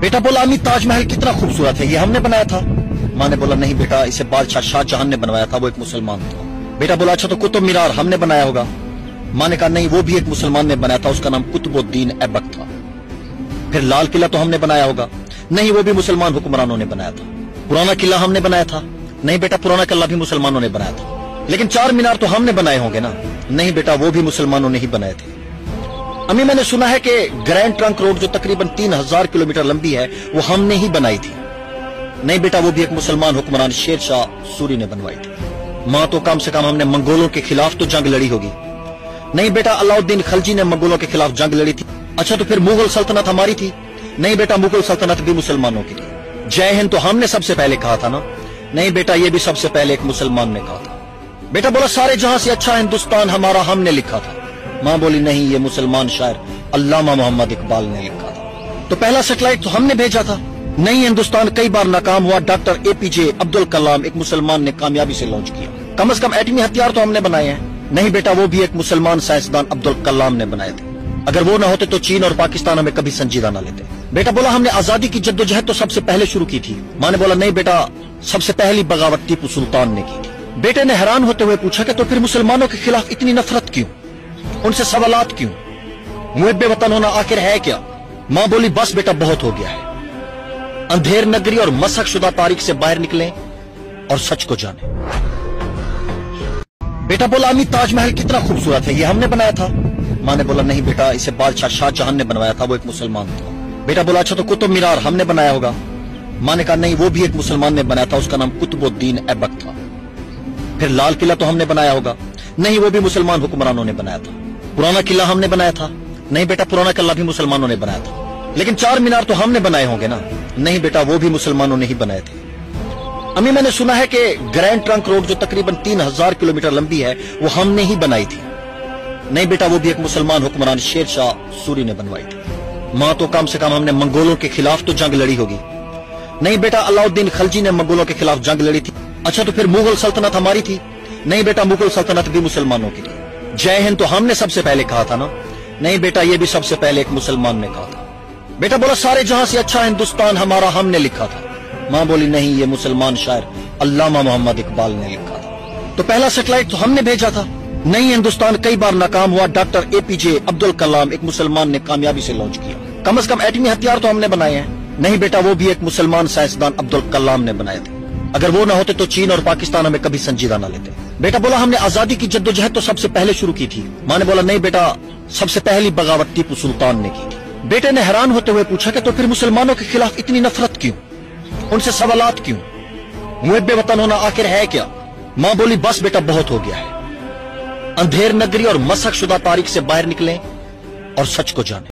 बेटा बोला अम्मी ताजमहल कितना खूबसूरत है, ये हमने बनाया था। माँ ने बोला नहीं बेटा, इसे बादशाह शाहजहां ने बनवाया था, वो एक मुसलमान था। बेटा बोला अच्छा तो कुतुब मीनार हमने बनाया होगा। माँ ने कहा नहीं, वो भी एक मुसलमान ने बनाया था, उसका नाम कुतुबुद्दीन ऐबक था। फिर लाल किला तो हमने बनाया होगा। नहीं, वो भी मुसलमान हुक्मरानों ने बनाया था। पुराना किला हमने बनाया था। नहीं बेटा, पुराना किला भी मुसलमानों ने बनाया था। लेकिन चार मीनार तो हमने बनाए होंगे ना। नहीं बेटा, वो भी मुसलमानों ने ही बनाए थे। अम्मी मैंने सुना है कि ग्रैंड ट्रंक रोड जो तकरीबन 3000 किलोमीटर लंबी है वो हमने ही बनाई थी। नहीं बेटा, वो भी एक मुसलमान हुक्मरान शेर शाह सूरी ने बनवाई थी। माँ तो कम से कम हमने मंगोलों के खिलाफ तो जंग लड़ी होगी। नहीं बेटा, अलाउद्दीन खलजी ने मंगोलों के खिलाफ जंग लड़ी थी। अच्छा तो फिर मुगल सल्तनत हमारी थी। नहीं बेटा, मुगल सल्तनत भी मुसलमानों की थी। जय हिंद तो हमने सबसे पहले कहा था ना। नहीं बेटा, ये भी सबसे पहले एक मुसलमान ने कहा था। बेटा बोला सारे जहां से अच्छा हिंदुस्तान हमारा हमने लिखा था। माँ बोली नहीं, ये मुसलमान शायर अल्लामा मोहम्मद इकबाल ने लिखा था। तो पहला सैटेलाइट तो हमने भेजा था। नहीं, हिंदुस्तान कई बार नाकाम हुआ, डॉक्टर एपीजे अब्दुल कलाम एक मुसलमान ने कामयाबी से लॉन्च किया। कम से कम एटमी हथियार तो हमने बनाए हैं। नहीं बेटा, वो भी एक मुसलमान साइंसदान अब्दुल कलाम ने बनाए थे। अगर वो ना होते तो चीन और पाकिस्तान हमें कभी संजीदा ना लेते। बेटा बोला हमने आजादी की जद्दोजहद तो सबसे पहले शुरू की थी। माँ ने बोला नहीं बेटा, सबसे पहली बगावत टीपू सुल्तान ने की थी। बेटे ने हैरान होते हुए पूछा कि तो फिर मुसलमानों के खिलाफ इतनी नफरत क्यों, उनसे सवालात क्यों, मुहब्बे वतन होना आखिर है क्या? माँ बोली बस बेटा, बहुत हो गया है। अंधेर नगरी और मसक शुदा तारीख से बाहर निकलें और सच को जाने। बेटा बोला अम्मी ताजमहल कितना खूबसूरत है, ये हमने बनाया था। माँ ने बोला नहीं बेटा, इसे बादशाह शाहजहां ने बनवाया था, वो एक मुसलमान था। बेटा बोला अच्छा तो कुतुब मीनार हमने बनाया होगा। माँ ने कहा नहीं, वो भी एक मुसलमान ने बनाया था, उसका नाम कुतुबुद्दीन ऐबक था। फिर लाल किला तो हमने बनाया होगा। नहीं, वो भी मुसलमान हुक्मरानों ने बनाया था। पुराना किला हमने बनाया था। नहीं बेटा, पुराना किला भी मुसलमानों ने बनाया था। लेकिन चार मीनार तो हमने बनाए होंगे ना। नहीं बेटा, वो भी मुसलमानों ने ही बनाए थे। अम्मी मैंने सुना है कि ग्रैंड ट्रंक रोड जो तकरीबन 3000 किलोमीटर लंबी है वो हमने ही बनाई थी। नहीं बेटा, वो भी एक मुसलमान हुक्मरान शेर शाह सूरी ने बनवाई थी। माँ तो कम से कम हमने मंगोलों के खिलाफ तो जंग लड़ी होगी। नहीं बेटा, अलाउद्दीन खलजी ने मंगोलों के खिलाफ जंग लड़ी थी। अच्छा तो फिर मुगल सल्तनत हमारी थी। नहीं बेटा, मुगल सल्तनत भी मुसलमानों की थी। जय हिंद तो हमने सबसे पहले कहा था ना। नहीं बेटा, ये भी सबसे पहले एक मुसलमान ने कहा था। बेटा बोला सारे जहां से अच्छा हिंदुस्तान हमारा हमने लिखा था। माँ बोली नहीं, ये मुसलमान शायर अल्लामा मोहम्मद इकबाल ने लिखा था। तो पहला सैटेलाइट तो हमने भेजा था। नहीं, हिंदुस्तान कई बार नाकाम हुआ, डॉक्टर एपीजे अब्दुल कलाम एक मुसलमान ने कामयाबी से लॉन्च किया। कम से कम एटमी हथियार तो हमने बनाए हैं। नहीं बेटा, वो भी एक मुसलमान साइंसदान अब्दुल कलाम ने बनाए थे। अगर वो ना होते तो चीन और पाकिस्तान हमें कभी संजीदा ना लेते। बेटा बोला हमने आजादी की जद्दोजहद तो सबसे पहले शुरू की थी। माँ ने बोला नहीं बेटा, सबसे पहली बगावत टीपू सुल्तान ने की थी। बेटे ने हैरान होते हुए पूछा कि तो फिर मुसलमानों के खिलाफ इतनी नफरत क्यों, उनसे सवालात क्यों, मुहब्बे वतन होना आखिर है क्या? माँ बोली बस बेटा, बहुत हो गया है। अंधेर नगरी और मसक शुदा तारीख से बाहर निकलें और सच को जाने।